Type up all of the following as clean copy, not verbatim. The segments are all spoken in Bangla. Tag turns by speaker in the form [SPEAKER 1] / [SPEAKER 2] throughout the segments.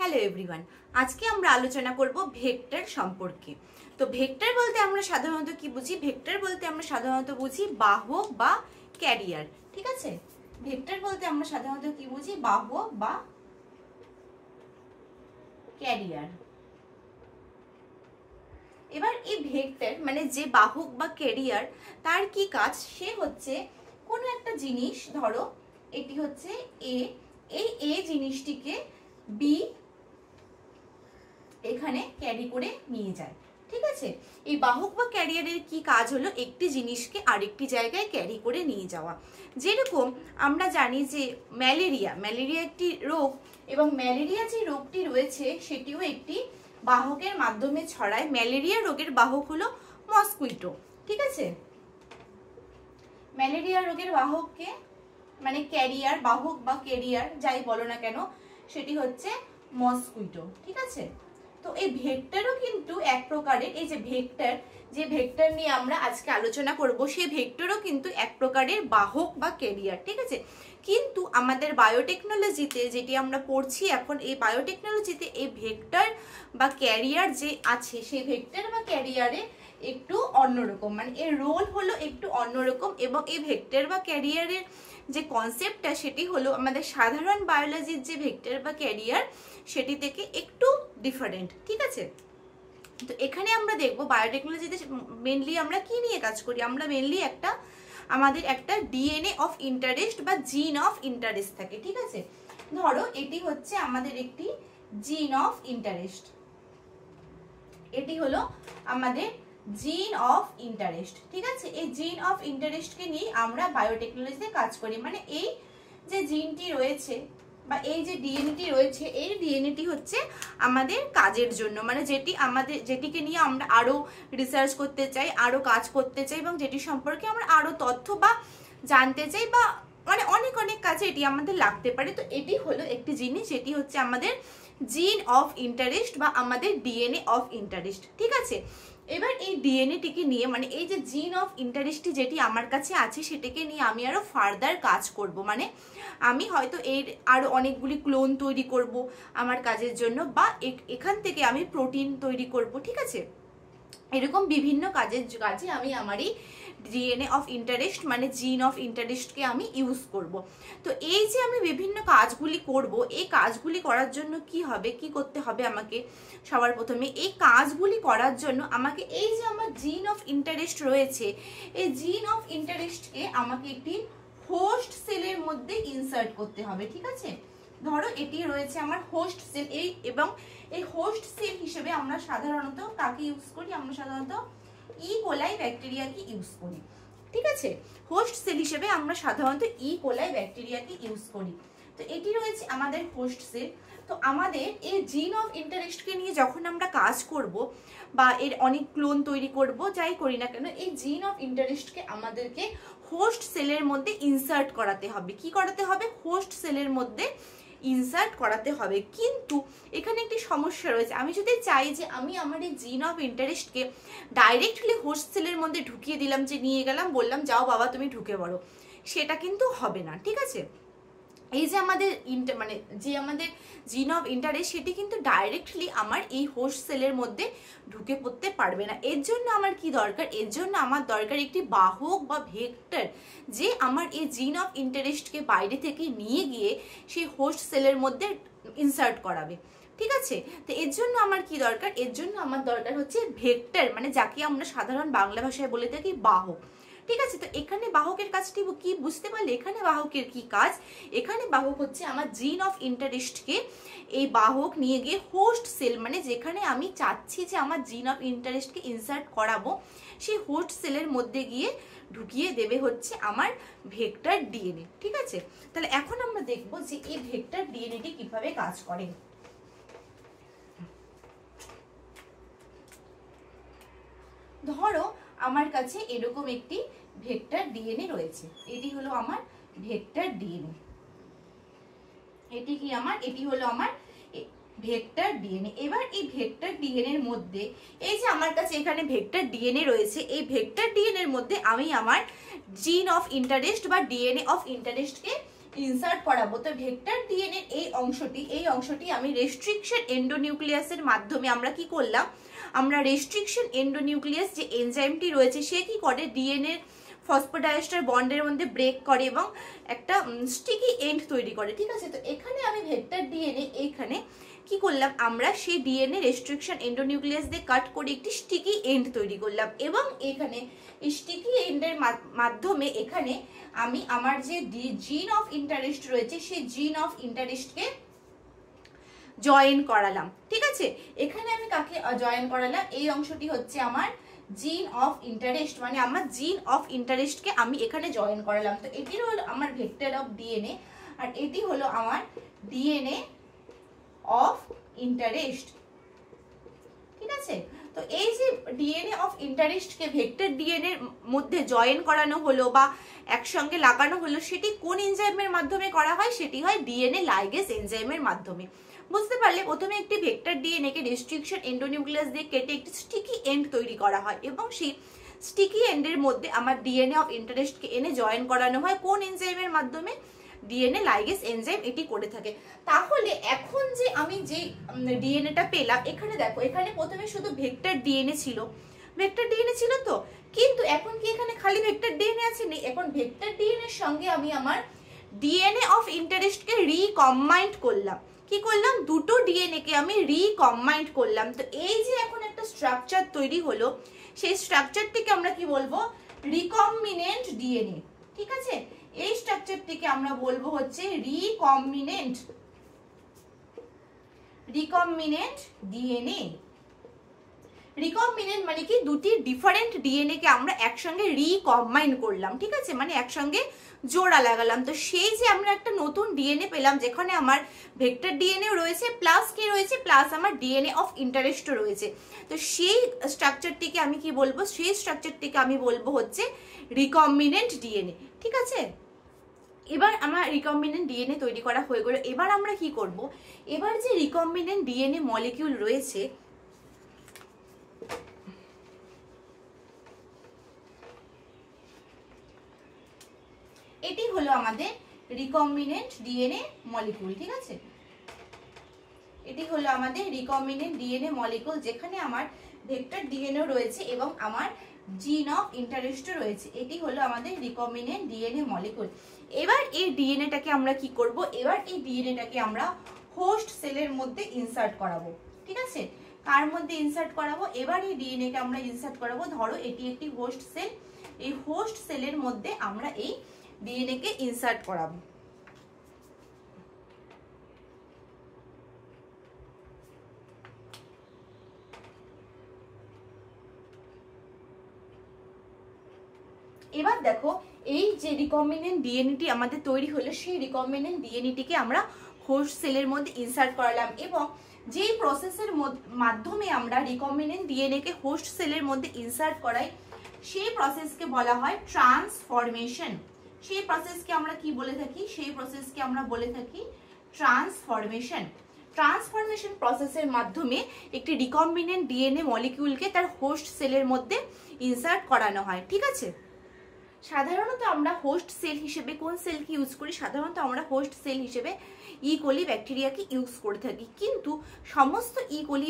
[SPEAKER 1] হ্যালো এভরিওয়ান, আজকে আমরা আলোচনা করব ভেক্টর সম্পর্কে। তো ভেক্টর বলতে আমরা সাধারণত কি বুঝি? ভেক্টর বলতে আমরা সাধারণত বুঝি বাহক বা ক্যারিয়ার। ঠিক আছে, ভেক্টর বলতে আমরা সাধারণত কি বুঝি? বাহক বা ক্যারিয়ার। এবার এই ভেক্টর মানে যে বাহক বা ক্যারিয়ার, তার কি কাজ? সে হচ্ছে কোনো একটা জিনিস, ধরো এটি হচ্ছে এ, এই এ জিনিসটিকে বি এখানে ক্যারি করে নিয়ে যায়। ঠিক আছে, এই বাহক বা ক্যারিয়ারের কি কাজ হলো? একটি জিনিসকে আরেকটি জায়গায় ক্যারি করে নিয়ে যাওয়া। যেরকম আমরা জানি যে ম্যালেরিয়া একটি রোগ, এবং ম্যালেরিয়া যে রোগটি রয়েছে সেটিও একটি বাহকের মাধ্যমে ছড়ায়। ম্যালেরিয়া রোগের বাহক হলো মসকুইটো। ঠিক আছে, ম্যালেরিয়া রোগের বাহককে মানে ক্যারিয়ার, বাহক বা ক্যারিয়ার যাই বলো না কেন, সেটি হচ্ছে মসকুইটো। ঠিক আছে, তো এই ভেক্টরও কিন্তু এক প্রকারের, এই যে ভেক্টর নিয়ে আমরা আজকে আলোচনা করব, সেই ভেক্টরও কিন্তু এক প্রকারের বাহক বা ক্যারিয়ার। ঠিক আছে, কিন্তু আমাদের বায়োটেকনোলজিতে যেটি আমরা পড়ছি এখন, এই বায়োটেকনোলজিতে এই ভেক্টর বা ক্যারিয়ার যে আছে, সেই ভেক্টর বা ক্যারিয়ারে একটু অন্যরকম, মানে এর রোল হলো একটু অন্যরকম। এবং এই ভেক্টর বা ক্যারিয়ারের যে কনসেপ্টটা, সেটি হলো আমাদের সাধারণ বায়োলজির যে ভেক্টর বা ক্যারিয়ার, সেটি থেকে একটু ডিফারেন্ট। ঠিক আছে, তো এখানে আমরা দেখবো বায়োটেকনোলজিতে মেনলি আমরা কি নিয়ে কাজ করি। আমরা মেনলি আমাদের একটা ডিএনএ অফ ইন্টারেস্ট বা জিন অফ ইন্টারেস্ট থাকে। ঠিক আছে, ধরো এটি হচ্ছে আমাদের একটি জিন অফ ইন্টারেস্ট, এটি হলো আমাদের জিন অফ ইন্টারেস্ট। ঠিক আছে, এই জিন অফ ইন্টারেস্টকে নিয়ে আমরা বায়োটেকনোলজিতে কাজ করি। মানে এই যে জিনটি রয়েছে বা এই যে ডিএনএটি রয়েছে, এই ডিএনএটি হচ্ছে আমাদের কাজের জন্য, মানে যেটিকে নিয়ে আমরা আরো রিসার্চ করতে চাই, আরো কাজ করতে চাই, এবং যেটি সম্পর্কে আমরা আরো তথ্য বা জানতে চাই, বা মানে অনেক অনেক কাজে এটি আমাদের লাগতে পারে। তো এটি হলো একটি জিনিস, যেটি হচ্ছে আমাদের জিন অফ ইন্টারেস্ট বা আমাদের ডিএনএ অফ ইন্টারেস্ট। ঠিক আছে, এবার এই ডিএনএটিকে নিয়ে, মানে এই যে জিন অফ ইন্টারেস্টটি যেটি আমার কাছে আছে, সেটাকে নিয়ে আমি আরো ফার্দার কাজ করব। মানে আমি হয়তো এর আরো অনেকগুলি ক্লোন তৈরি করব আমার কাজের জন্য, বা এখান থেকে আমি প্রোটিন তৈরি করব। ঠিক আছে, এরকম বিভিন্ন কাজে আমি আমারই ডিএনএ অফ ইন্টারেস্ট মানে জিন অফ ইন্টারেস্টকে আমি ইউজ করব। তো এই যে আমি বিভিন্ন কাজগুলি করব, এই কাজগুলি করার জন্য কি করতে হবে আমাকে? সবার প্রথমে এই কাজগুলি করার জন্য আমাকে এই যে আমার জিন অফ ইন্টারেস্ট রয়েছে, এই জিন অফ ইন্টারেস্টকে আমাকে একটি হোস্ট সেলের মধ্যে ইনসার্ট করতে হবে। ঠিক আছে, ধরো এটি রয়েছে আমার হোস্ট সেল, এবং এই হোস্ট সেল হিসেবে আমরা সাধারণত কাকে ইউজ করি? আমরা সাধারণত ই কোলাই ব্যাকটেরিয়াকে ইউজ করি। ঠিক আছে, হোস্ট সেল হিসেবে আমরা সাধারণত ই কোলাই ব্যাকটেরিয়াকে ইউজ করি। তো এটি রয়েছে আমাদের হোস্ট সেল। তো আমাদের এই জিন অফ ইন্টারেস্টকে নিয়ে যখন আমরা কাজ করব বা এর অনেক ক্লোন তৈরি করব, যাই করি না কেন, এই জিন অফ ইন্টারেস্টকে আমাদেরকে হোস্ট সেলের মধ্যে ইনসার্ট করাতে হবে। কি করাতে হবে? হোস্ট সেলের মধ্যে ইনসার্ট করাতে হবে। কিন্তু এখানে একটি সমস্যা রয়েছে। আমি যদি চাই যে আমি আমার এই জিন অফ ইন্টারেস্টকে ডাইরেক্টলি হোস্ট সেলের মধ্যে ঢুকিয়ে দিলাম, যে নিয়ে গেলাম, বললাম যাও বাবা তুমি ঢুকে পড়ো, সেটা কিন্তু হবে না। ঠিক আছে, এই যে আমাদের আমাদের জিন অফ ইন্টারেস্ট, সেটি কিন্তু ডাইরেক্টলি আমার এই হোস্ট সেলের মধ্যে ঢুকে পড়তে পারবে না। এর জন্য আমার কি দরকার? এর জন্য আমার দরকার একটি বাহক বা ভেক্টর, যে আমার এই জিন অফ ইন্টারেস্টকে বাইরে থেকে নিয়ে গিয়ে সেই হোস্ট সেলের মধ্যে ইনসার্ট করাবে। ঠিক আছে, তো এর জন্য আমার কি দরকার? এর জন্য আমার দরকার হচ্ছে ভেক্টর, মানে যাকে আমরা সাধারণ বাংলা ভাষায় বলে থাকি বাহক। ঠিক আছে, তো এখানে বাহকের কাজটি কি বুঝতে পারলে? এখানে বাহকের কি কাজ? এখানে বাহক হচ্ছে আমার জিন অফ ইন্টারেস্টকে এই বাহক নিয়ে গিয়ে হোস্ট সেল, মানে যেখানে আমি চাচ্ছি যে আমার জিন অফ ইন্টারেস্টকে ইনসার্ট করাবো, সেই হোস্ট সেলের মধ্যে গিয়ে ঢুকিয়ে দেবে হচ্ছে আমার ভেক্টর ডিএনএ। ঠিক আছে, তাহলে এখন আমরা দেখব যে এই ভেক্টর ডিএনএটি কিভাবে কাজ করে। ধরো আমার কাছে এরকম একটি ভেক্টর ডিএনএ রয়েছে, এটি হলো আমার ভেক্টর ডিএনএ। এটি হলো আমার ভেক্টর ডিএনএ। এবার এই ভেক্টর ডিএনএ এর মধ্যে, এই যে আমার কাছে এখানে ভেক্টর ডিএনএ রয়েছে, এই ভেক্টর ডিএনএ এর মধ্যে আমি আমার জিন অফ ইন্টারেস্ট বা ডিএনএ অফ ইন্টারেস্টকে ইনসার্ট করাবো। তো ভেক্টর ডিএনএ এই অংশটি আমি রেস্ট্রিকশন এন্ডোনিউক্লিয়াসের মাধ্যমে আমরা কি করলাম, আমরা রেস্ট্রিকশন এন্ডোনিউক্লিয়াস যে এনজাইমটি রয়েছে সে কি করে ডিএনএ ফসফোডাইএস্টার বন্ডের মধ্যে ব্রেক করে এবং একটা স্টিকি এন্ড তৈরি করে, ঠিক আছে। তো এখানে আমি ভেক্টর ডিএনএ এইখানে কি করলাম, আমরা সেই ডিএনএ রেস্ট্রিকশন এন্ডোনিউক্লিয়াস দিয়ে কাট করে একটি স্টিকি এন্ড তৈরি করলাম এবং এখানে এই স্টিকি এন্ডের মাধ্যমে এখানে আমি আমার যে জিন অফ ইন্টারেস্ট রয়েছে সেই জিন অফ ইন্টারেস্টকে জয়েন করালাম, ঠিক আছে। এখানে আমি কাকে জয়েন করালাম, এই অংশটি হচ্ছে আমার জিন অফ ইন্টারেস্ট, মানে আমার জিন অফ ইন্টারেস্টকে আমি এখানে জয়েন করালাম। তো এটি হলো আমার ভেক্টর অফ ডিএনএ আর এটি হলো আমার ডিএনএ অফ ইন্টারেস্ট, ঠিক আছে। তো এই যে ডিএনএ অফ ইন্টারেস্টকে ভেক্টর ডিএনএ এর মধ্যে জয়েন করানো হলো বা একসঙ্গে লাগানো হলো, সেটি কোন এনজাইমের মাধ্যমে করা হয়, সেটি হয় ডিএনএ লাইগেজ এনজাইমের মাধ্যমে। বুঝতে পারলে, প্রথমে একটি ভেক্টর ডিএনএ কে রেস্ট্রিকশন এন্ডোনিউক্লিয়াস দিয়ে কেটে একটি স্টিকি এন্ড তৈরি করা হয় এবং সেই স্টিকি এন্ডের মধ্যে আমার ডিএনএ অফ ইন্টারেস্টকে এনে জয়েন করানো হয় কোন এনজাইমের মাধ্যমে, ডিএনএ লাইগেজ এনজাইম এটি করে থাকে। তাহলে এখন যে আমি যে ডিএনএটা পেলাম, এখানে দেখো এখানে প্রথমে শুধু ভেক্টর ডিএনএ ছিল, তো কিন্তু এখন কি এখানে খালি ভেক্টর ডিএনএ আছে, নেই। এখন ভেক্টর ডিএনএ এর সঙ্গে আমি আমার ডিএনএ অফ ইন্টারেস্টকে রিকম্বাইন্ড করলাম। কি করলাম, দুটো ডিএনএ কে আমি রিকম্বাইন্ড করলাম। তো এই যে এখন একটা স্ট্রাকচার তৈরি হলো, সেই স্ট্রাকচারটিকে আমরা কি বলবো, রিকম্বিনেন্ট ডিএনএ, ঠিক আছে। এই স্ট্রাকচারটিকে আমরা বলবো হচ্ছে রিকম্বিনেন্ট ডিএনএ। রিকম্বিনেন্ট মানে কি, দুটি ডিফারেন্ট ডিএনএ কে আমরা একসঙ্গে রিকম্বাইন করলাম, ঠিক আছে, মানে একসঙ্গে জোড়া লাগালাম। তো সেই যে আমরা একটা নতুন ডিএনএ পেলাম যেখানে আমার ভেক্টর ডিএনএ রয়েছে প্লাস কি রয়েছে, প্লাস আমার ডিএনএ অফ ইন্টারেস্ট রয়েছে। তো সেই স্ট্রাকচারটিকে আমি কি বলবো, সেই স্ট্রাকচারটিকে আমি বলবো হচ্ছে রিকম্বিনেন্ট ডিএনএ, ঠিক আছে। এবার আমার রিকম্বিনেন্ট ডিএনএ তৈরি করা হয়ে গেল। এবার আমরা কি করব, এবার যে রিকম্বিনেন্ট ডিএনএ মলিকিউল রয়েছে এটি হলো আমাদের রিকম্বিনেন্ট ডিএনএ মলিকিউল, ঠিক আছে। এটি হলো আমাদের রিকম্বিনেন্ট ডিএনএ মলিকিউল যেখানে আমার ভেক্টর ডিএনএ রয়েছে এবং আমার জিন অফ ইন্টারেস্ট রয়েছে। এটি হলো আমাদের রিকম্বিনেন্ট ডিএনএ মলিকিউল। এবার এই ডিএনএটাকে আমরা কি করব, এবার এই ডিএনএটাকে আমরা হোস্ট সেলের মধ্যে ইনসার্ট করাবো, ঠিক আছে। কার মধ্যে ইনসার্ট করাবো, এবার এই ডিএনএ কে আমরা ইনসার্ট করাবো, ধরো এটি একটি হোস্ট সেল, এই হোস্ট সেলের মধ্যে আমরা এই ডিএনএ কে ইনসার্ট করাবো। এবার দেখো এই যে রিকম্বিনেন্ট ডিএনএটি আমাদের তৈরি হলো, সেই রিকম্বিনেন্ট ডিএনএটিকে আমরা হোস্ট সেলের মধ্যে ইনসার্ট করালাম এবং যেই প্রসেসের মাধ্যমে আমরা রিকম্বিনেন্ট ডিএনএ কে হোস্ট সেলের মধ্যে ইনসার্ট করাই সেই প্রসেসকে বলা হয় ট্রান্সফরমেশন। সেই প্রসেসকে আমরা কি বলে থাকি, সেই প্রসেসকে আমরা বলে থাকি ট্রান্সফরমেশন। ট্রান্সফরমেশন প্রসেসের মাধ্যমে একটি রিকম্বিনেন্ট ডিএনএ মলিকিউলকে তার হোস্ট সেলের মধ্যে ইনসার্ট করানো হয়, ঠিক আছে। সাধারণত আমরা হোস্ট সেল হিসেবে কোন সেলকে ইউজ করি, সাধারণত আমরা হোস্ট সেল হিসেবে ই কোলি ব্যাকটেরিয়াকে ইউজ করে থাকি, কিন্তু সমস্ত ই কোলি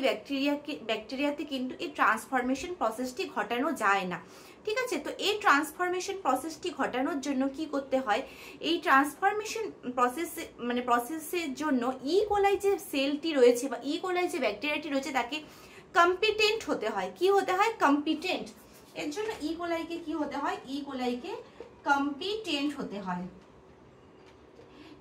[SPEAKER 1] ব্যাকটেরিয়াতে কিন্তু এই ট্রান্সফরমেশন প্রসেসটি ঘটানো যায় না, ঠিক আছে। তো এই ট্রান্সফরমেশন প্রসেসটি ঘটানোর জন্য কি করতে হয়, এই ট্রান্সফরমেশন প্রসেসের জন্য ই কোলাই যে সেলটি রয়েছে বা ই কোলাই যে ব্যাকটেরিয়াটি রয়েছে তাকে কম্পিটেন্ট হতে হয়। কি হতে হয়, কম্পিটেন্ট। এর জন্য ই কোলাইকে কি হতে হয়, ই কোলাইকে কম্পিটেন্ট হতে হয়।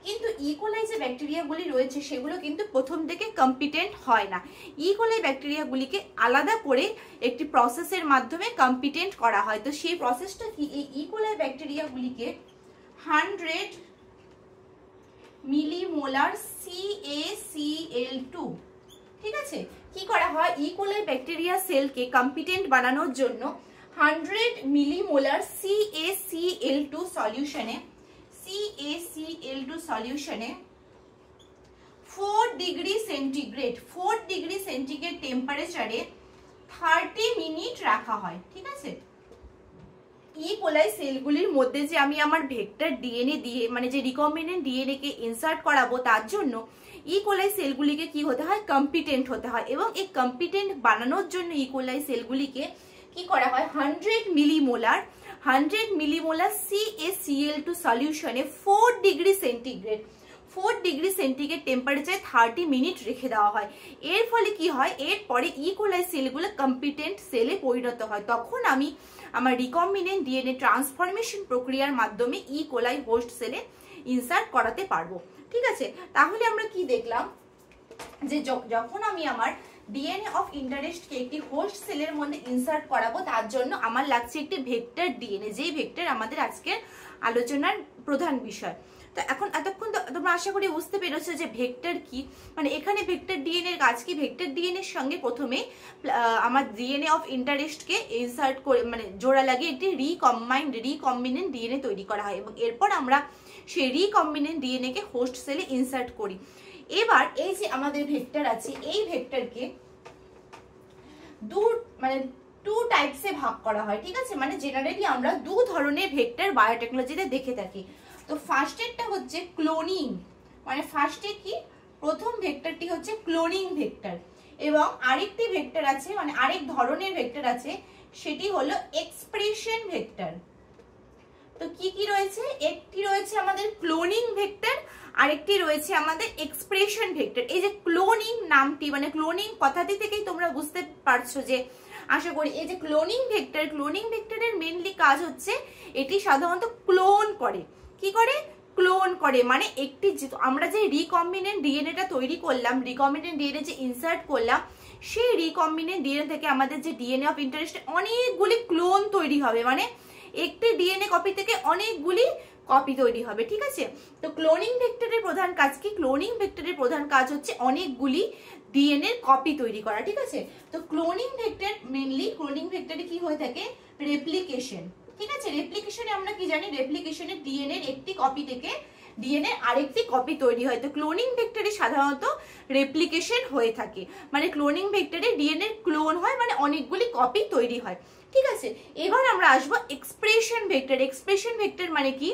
[SPEAKER 1] কিন্তু ই কোলাই যে ব্যাকটেরিয়াগুলি রয়েছে সেগুলো কিন্তু প্রথম থেকে কম্পিটেন্ট হয় না। ই কোলাই ব্যাকটেরিয়াগুলিকে আলাদা করে একটি প্রসেসের মাধ্যমে কম্পিটেন্ট করা হয়। তো সেই প্রসেসটা কি, এই ই কোলাই ব্যাকটেরিয়াগুলিকে 100 মিলিমোলার CaCl2, ঠিক আছে, কি করা হয়, ই কোলাই ব্যাকটেরিয়া সেলকে কম্পিটেন্ট বানানোর জন্য 100 মিলিমোলার CaCl2 সলিউশনে 4 ডিগ্রি সেন্টিগ্রেড টেম্পারেচারে 30 মিনিট রাখা হয়, ঠিক আছে। ই কোলাই সেলগুলির মধ্যে যে আমি আমার ভেক্টর ডিএনএ দিয়ে মানে যে রিকম্বিনেন্ট ডিএনএ কে ইনসার্ট করাবো, তার জন্য ই কোলাই সেলগুলিকে কি হতে হয়, কম্পিটেন্ট হতে হয়। এবং এই কম্পিটেন্ট বানানোর জন্য ই কোলাই সেলগুলিকে কি করা হয়, 100 millimolar CaCl2 সলিউশনে 4 degree centigrade 4 degree centigrade temperature 30 minute রেখে দেওয়া হয়। এর ফলে কি হয়, এরপরে ই কোলাই সেলগুলো কম্পিটেন্ট সেলে পরিণত হয়। তখন আমি আমার রিকম্বিনেন্ট ডিএনএ ট্রান্সফরমেশন প্রক্রিয়ার মাধ্যমে ই কোলাই হোস্ট সেলে ইনসার্ট করাতে পারবো। ঠিক আছে, তাহলে আমরা কি দেখলাম যে যখন আমি আমার ডিএনএ অফ ইন্টারেস্টকে একটি হোস্ট সেলের মধ্যে ইনসার্ট করাবো, তার জন্য আমার লাগছে একটি ভেক্টর ডিএনএ, যেই ভেক্টর আমাদের আজকের আলোচনার প্রধান বিষয়। তো এখন এতক্ষণ তোমরা আশা করি বুঝতে পেরেছো যে ভেক্টর কি, মানে এখানে ভেক্টর ডিএনএ এর কাজ কি। ভেক্টর ডিএনএ এর সঙ্গে প্রথমে আমার ডিএনএ অফ ইন্টারেস্টকে ইনসার্ট করে মানে জোড়া লাগিয়ে একটি রিকম্বিনেন্ট ডিএনএ তৈরি করা হয়, এবং এরপর আমরা সেই রিকম্বিনেন্ট ডিএনএ কে হোস্ট সেলে ইনসার্ট করি। এবার এই যে আমাদের ভেক্টর আছে, এই ভেক্টরকে টু টাইপসে ভাগ করা হয়। ঠিক আছে, মানে জেনারেলি আমরা দু ধরনের ভেক্টর বায়োটেকনোলজিতে দেখে থাকি। তো ফার্স্টেরটা হচ্ছে ক্লোনিং, মানে ফার্স্টে কি প্রথম ভেক্টরটি হচ্ছে ক্লোনিং ভেক্টর, এবং আরেকটি ভেক্টর আছে মানে আরেক ধরনের ভেক্টর আছে, সেটি হলো এক্সপ্রেশন ভেক্টর। তো কি কি রয়েছে, একটি রয়েছে আমাদের ক্লোনিং ভেক্টর, আরেকটি রয়েছে আমাদের এক্সপ্রেশন ভেক্টর। এই যে ক্লোনিং নামটি মানে ক্লোনিং কথাটি থেকেই তোমরা বুঝতে পারছো যে আশা করি এই যে ক্লোনিং ভেক্টরের মেইনলি কাজ হচ্ছে এটি সাধারণত ক্লোন করে। কি করে, ক্লোন করে, মানে একটি আমরা যে রিকম্বিনেন্ট ডিএনএটা তৈরি করলাম, রিকম্বিনেন্ট ডিএনএ যে ইনসার্ট করলাম, সেই রিকম্বিনেন্ট ডিএনএ থেকে আমাদের যে ডিএনএ অফ ইন্টারেস্ট অনেকগুলি ক্লোন তৈরি হবে, মানে একটি ডিএনএ কপি থেকে অনেকগুলি কপি তৈরি হবে। ঠিক আছে, তো ক্লোনিং ভেক্টরের প্রধান কাজ কি, ক্লোনিং ভেক্টরের প্রধান কাজ হচ্ছে অনেকগুলি ডিএনএ কপি তৈরি করা। ঠিক আছে, তো ক্লোনিং ভেক্টর মেইনলি ক্লোনিং ভেক্টরে কি হয়ে থাকে, রেপ্লিকেশন। ঠিক আছে, রেপ্লিকেশনে আমরা কি জানি, রেপ্লিকেশনে ডিএনএ একটি কপি থেকে ডিএনএ আরেকটি কপি তৈরি হয়। তো ক্লোনিং ভেক্টরে সাধারণত রেপ্লিকেশন হয়ে থাকে, মানে ক্লোনিং ভেক্টরে ডিএনএ ক্লোন হয়, মানে অনেকগুলি কপি তৈরি হয়। ঠিক আছে, এবার আমরা আসবো এক্সপ্রেশন ভেক্টর। এক্সপ্রেশন ভেক্টর মানে কি,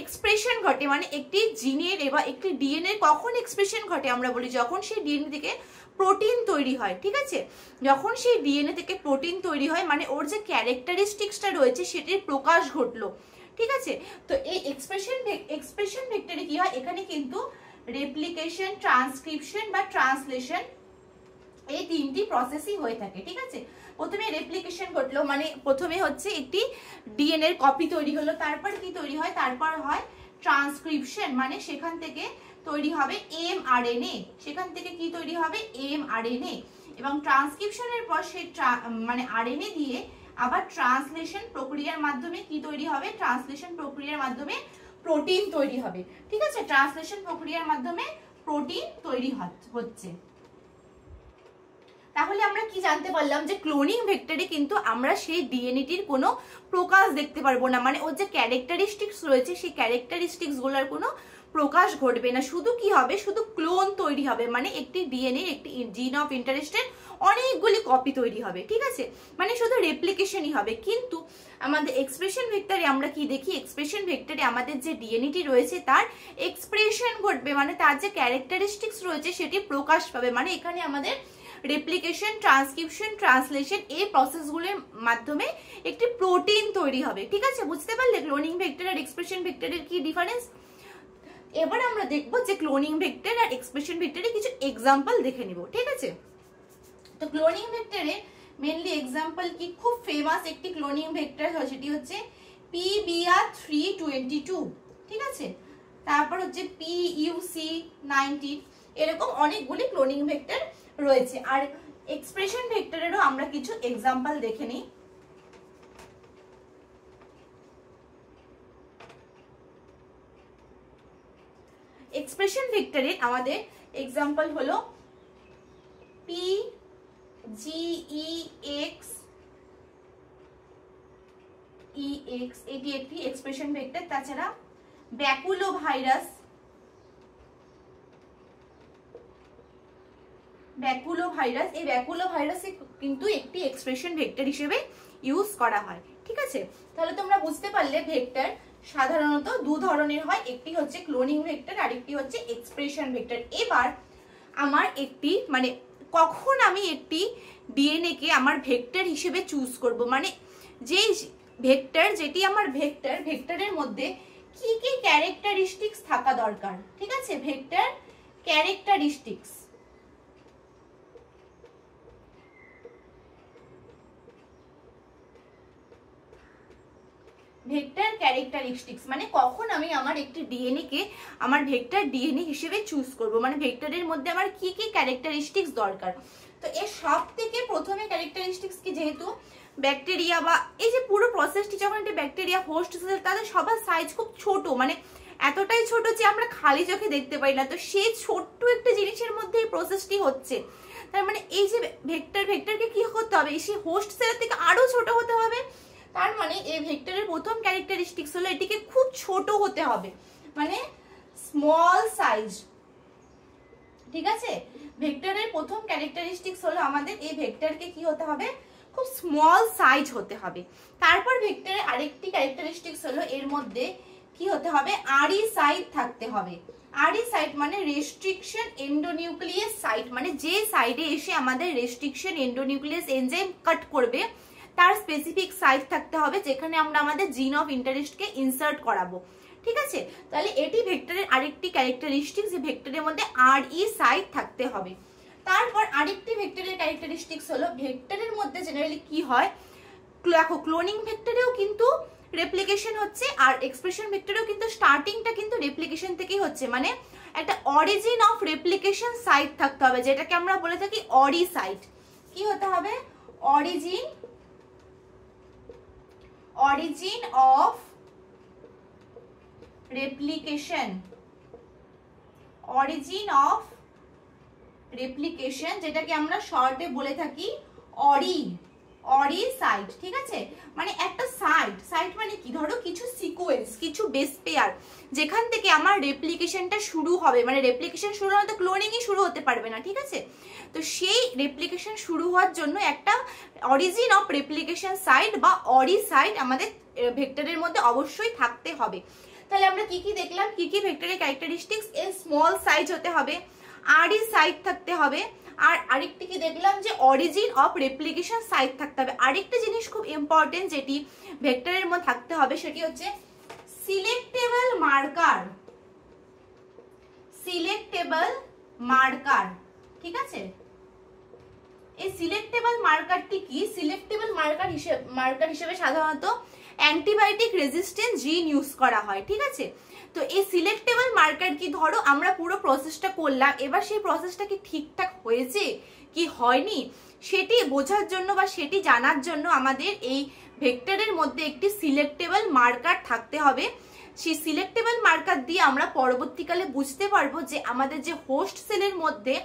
[SPEAKER 1] এক্সপ্রেশন ঘটে মানে একটি জিনের এবার একটি ডিএনএ কখন এক্সপ্রেশন ঘটে, আমরা বলি যখন সেই ডিএনএ থেকে প্রোটিন তৈরি হয়। ঠিক আছে, যখন সেই ডিএনএ থেকে প্রোটিন তৈরি হয় মানে ওর যে ক্যারেক্টারিস্টিক্সটা রয়েছে সেটির প্রকাশ ঘটলো। ঠিক আছে, তো এই এক্সপ্রেশন ভেক্টরে কি হয়, এখানে কিন্তু রেপ্লিকেশন, ট্রান্সক্রিপশন বা ট্রান্সলেশন এই তিনটি প্রসেসই হয়ে থাকে। ঠিক আছে, প্রথমে রেপ্লিকেশন ঘটলো মানে প্রথমে হচ্ছে একটি ডিএনএ এর কপি তৈরি হলো, তারপর কি তৈরি হয়, তারপর হয় ট্রান্সক্রিপশন, মানে সেখান থেকে তৈরি হবে এমআরএনএ, সেখান থেকে কি তৈরি হবে, এমআরএনএ, এবং ট্রান্সক্রিপশনের পর সেই মানে আরএনএ দিয়ে আবার ট্রান্সলেশন প্রক্রিয়ার মাধ্যমে কি তৈরি হবে, ট্রান্সলেশন প্রক্রিয়ার মাধ্যমে প্রোটিন তৈরি হবে। ঠিক আছে, ট্রান্সলেশন প্রক্রিয়ার মাধ্যমে প্রোটিন তৈরি হচ্ছে। তাহলে আমরা কি জানতে পারলাম যে ক্লোনিং ভেক্টরে কিন্তু আমরা সেই ডিএনএটির কোনো প্রকাশ দেখতে পারবো না, মানে ওর যে ক্যারেক্টারিস্টিক্স রয়েছে সেই ক্যারেক্টারিস্টিক্স গুলোর কোনো প্রকাশ ঘটবে না, শুধু কি হবে, শুধু ক্লোন তৈরি হবে, মানে একটি ডিএনএ একটি জিন অফ ইন্টারেস্টের অনেকগুলি কপি তৈরি হবে। ঠিক আছে, মানে শুধু রেপ্লিকেশনই হবে। কিন্তু আমাদের এক্সপ্রেশন ভেক্টরে আমরা কি দেখি, এক্সপ্রেশন ভেক্টরে আমাদের যে ডিএনএটি রয়েছে তার এক্সপ্রেশন ঘটবে, মানে তার যে ক্যারেক্টারিস্টিক্স রয়েছে সেটি প্রকাশ পাবে, মানে এখানে আমাদের রেপ্লিকেশন, ট্রান্সক্রিপশন, ট্রান্সলেশন এই প্রসেসগুলোর মাধ্যমে একটি প্রোটিন তৈরি হবে। ঠিক আছে, বুঝতে পারলে ক্লোনিং ভেক্টর আর এক্সপ্রেশন ভেক্টরের কি ডিফারেন্স। এবার আমরা দেখবো যে ক্লোনিং ভেক্টর আর এক্সপ্রেশন ভেক্টরে কিছু এক্সাম্পল দেখে নিব। ঠিক আছে, তো ক্লোনিং ভেক্টরে মেইনলি এক্সাম্পল কি, খুব ফেমাস একটি ক্লোনিং ভেক্টর সেটি হচ্ছে PBR322। ঠিক আছে, তারপর হচ্ছে PUC19, এরকম অনেকগুলি ক্লোনিং ভেক্টর রয়েছে। আর এক্সপ্রেশন ভেক্টরেরও আমরা কিছু এক্সাম্পল দেখে নিই। এক্সপ্রেশন ভেক্টরে আমাদের এক্সাম্পল হলো PGEX, এটি একটি এক্সপ্রেশন ভেক্টর। তাছাড়া ব্যাকুলো ভাইরাস, এই ব্যাকুলো ভাইরাসে কিন্তু একটি এক্সপ্রেশন ভেক্টর হিসেবে ইউজ করা হয়। ঠিক ঠিক আছে? তাহলে তোমরা বুঝতে পারলে ভেক্টর সাধারণত দু ধরনের হয়, একটি হচ্ছে ক্লোনিং ভেক্টর আর একটি হচ্ছে এক্সপ্রেশন ভেক্টর। এবার আমার একটি মানে কখন আমি একটি ডিএনএ কে আমার ভেক্টর হিসেবে চুজ করব, মানে যেই ভেক্টর যেটি আমার ভেক্টর, ভেক্টরের মধ্যে কি কি ক্যারেক্টারিস্টিক্স থাকা দরকার, ঠিক আছে? ভেক্টর ক্যারেক্টারিস্টিক্স, ভেক্টর ক্যারেক্টারিস্টিক্স মানে কখন আমি আমার একটি ডিএনএ কে আমার ভেক্টর ডিএনএ হিসেবে চুজ করব, মানে ভেক্টরের মধ্যে আমার কি কি ক্যারেক্টারিস্টিক্স দরকার। তো এর সব থেকে প্রথমে ক্যারেক্টারিস্টিক্স কি, যেহেতু ব্যাকটেরিয়া বা এই যে পুরো প্রসেসটি যখন একটা ব্যাকটেরিয়া হোস্ট সেল, তাদের সবার সাইজ খুব ছোট, মানে এতটাই ছোট যে আমরা খালি চোখে দেখতে পাই না। তো সেই ছোট্ট একটা জিনিসের মধ্যে এই প্রসেসটি হচ্ছে, তার মানে এই যে ভেক্টরকে কি করতে হবে, সেই হোস্ট সেলের থেকে আরো ছোট হতে হবে। তার মানে এই ভেক্টরের প্রথম ক্যারেক্টারিস্টিক্স হলো এটিকে খুব ছোট হতে হবে, মানে স্মল সাইজ, ঠিক আছে? ভেক্টরের প্রথম ক্যারেক্টারিস্টিক্স হলো আমাদের এই ভেক্টরকে কি হতে হবে, খুব স্মল সাইজ হতে হবে। তারপর ভেক্টরের আরেকটি ক্যারেক্টারিস্টিক্স হলো এর মধ্যে কি হতে হবে, আরই সাইট থাকতে হবে। আরই সাইট মানে রেস্ট্রিকশন এন্ডোনিউক্লিয়াস সাইট, মানে যে সাইডে এসে আমাদের রেস্ট্রিকশন এন্ডোনিউক্লিয়াস এনজাইম কাট করবে তার স্পেসিফিক সাইট থাকতে হবে, যেখানে আমরা আমাদের জিন অফ ইন্টারেস্টকে ইনসার্ট করাবো, ঠিক আছে? তাহলে এটি ভেক্টরের আরেকটি ক্যারেক্টারিস্টিক্স, যে ভেক্টরের মধ্যে আরই সাইট থাকতে হবে। তারপর আরেকটি ভেক্টরের ক্যারেক্টারিস্টিক্স হলো ভেক্টরের মধ্যে জেনারেলি কি হয়, দেখো ক্লোনিং ভেক্টরেও কিন্তু রেপ্লিকেশন হচ্ছে আর এক্সপ্রেশন ভেক্টরেও কিন্তু স্টার্টিংটা কিন্তু রেপ্লিকেশন থেকেই হচ্ছে, মানে একটা অরিজিন অফ রেপ্লিকেশন সাইট থাকতে হবে, যেটাকে আমরা বলে থাকি অরি সাইট। কি হতে হবে, origin of replication, origin of replication, যেটাকে আমরা শর্টে বলে থাকি অরি সাইট, ঠিক আছে? মানে একটা সাইট মানে কি, ধরো কিছু সিকোয়েন্স, কিছু বেস পেয়ার যেখান থেকে আমার রেপ্লিকেশনটা শুরু হবে, মানে রেপ্লিকেশন শুরু হলে তো ক্লোনিংই শুরু হতে পারবে না, ঠিক আছে? তো সেই রেপ্লিকেশন শুরু হওয়ার জন্য একটা অরিজিন অফ রেপ্লিকেশন সাইট বা অরি সাইট আমাদের ভেক্টরের মধ্যে অবশ্যই থাকতে হবে। তাহলে আমরা কি কি দেখলাম, কি কি ভেক্টরের ক্যারেক্টারিস্টিক্স, এর স্মল সাইজ হতে হবে, আরই সাইট থাকতে হবে, আর আরেকটি কি দেখলাম যে অরিজিন অফ রেপ্লিকেশন সাইট থাকতে হবে। আরেকটা জিনিস খুব ইম্পর্টেন্ট যেটি ভেক্টরের মধ্যে থাকতে হবে সেটি হচ্ছে সিলেক্টেবল মার্কার, ঠিক আছে? এই সিলেক্টেবল মার্কারটি কি, সিলেক্টেবল মার্কার হিসেবে সাধারণত অ্যান্টিবায়োটিক রেজিস্ট্যান্স জিন ইউজ করা হয়, ঠিক আছে? তো এই সিলেক্টেবল মার্কার কি, ধরো আমরা পুরো প্রসেসটা করলাম, এবার সেই প্রসেসটা কি ঠিকঠাক হয়েছে কি হয়নি সেটি বোঝার জন্য বা সেটি জানার জন্য আমাদের এই ভেক্টরের মধ্যে একটি সিলেক্টেবল মার্কার থাকতে হবে। সেই সিলেক্টেবল মার্কার দিয়ে আমরা পরবর্তীকালে বুঝতে পারবো যে আমাদের যে হোস্ট সেলের মধ্যে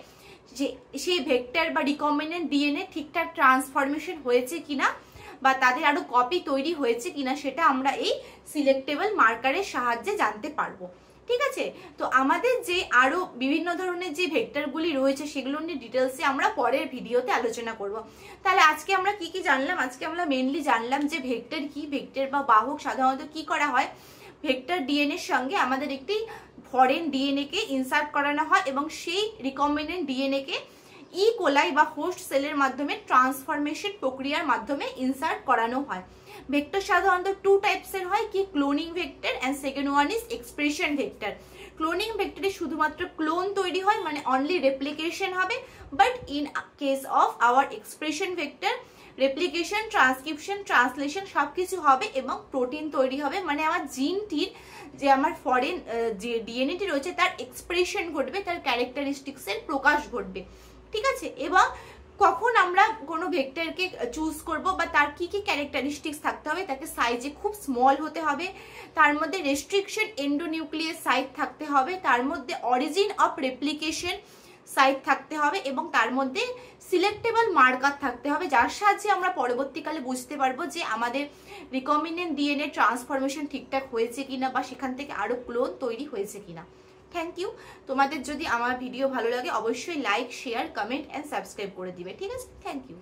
[SPEAKER 1] যে সেই ভেক্টর বা রিকম্বিনেন্ট ডিএনএ ঠিকঠাক ট্রান্সফরমেশন হয়েছে কিনা বা তাদের আরো কপি তৈরি হয়েছে কিনা, সেটা আমরা এই সিলেক্টেবল মার্কারের সাহায্যে জানতে পারবো, ঠিক আছে? তো আমাদের যে আরো বিভিন্ন ধরনের যে ভেক্টরগুলি রয়েছে সেগুলো নিয়ে ডিটেলসে আমরা পরের ভিডিওতে আলোচনা করব। তাহলে আজকে আমরা কি কি জানলাম, আজকে আমরা মেইনলি জানলাম যে ভেক্টর কি, ভেক্টর বা বাহক সাধারণত কি করা হয়, ভেক্টর ডিএনএর সঙ্গে আমাদের একটি ফরেন ডিএনএ কে ইনসার্ট করানো হয় এবং সেই রিকম্বিনেন্ট ডিএনএ কে ই কোলাই বা হোস্ট সেলের মাধ্যমে ট্রান্সফরমেশন প্রক্রিয়ার মাধ্যমে ইনসার্ট করানো হয়। ভেক্টর সাধারণত টু টাইপসের হয়, কি cloning vector and second one is expression vector. Cloning ভেক্টরে শুধুমাত্র ক্লোন তৈরি হয়, মানে অনলি রেপ্লিকেশন হবে, but in case of our expression vector replication, transcription, translation সবকিছু হবে এবং প্রোটিন তৈরি হবে, মানে আমার জিনটির যে আমার ফরেন যে ডিএনএটি রয়েছে তার এক্সপ্রেশন ঘটবে, তার ক্যারেক্টারিস্টিক্সের প্রকাশ ঘটবে, ঠিক আছে? এবং কখন আমরা কোনো ভেক্টরকে চুজ করব বা তার কি কি ক্যারেক্টারিস্টিক্স থাকতে হবে, তাকে সাইজে খুব স্মল হতে হবে, তার মধ্যে রেস্ট্রিকশন এন্ডোনিউক্লিয়াস সাইট থাকতে হবে, তার মধ্যে অরিজিন অফ রেপ্লিকেশন সাইট থাকতে হবে এবং তার মধ্যে সিলেক্টেবল মার্কার থাকতে হবে, যার সাহায্যে আমরা পরবর্তীকালে বুঝতে পারবো যে আমাদের রিকম্বিনেন্ট ডিএনএ ট্রান্সফরমেশন ঠিকঠাক হয়েছে কিনা বা সেখান থেকে আরো ক্লোন তৈরি হয়েছে কিনা। Thank you. তোমাদের যদি আমার ভিডিও ভালো লাগে অবশ্যই like, share, comment and subscribe করে দিবে, ঠিক আছে? Thank you.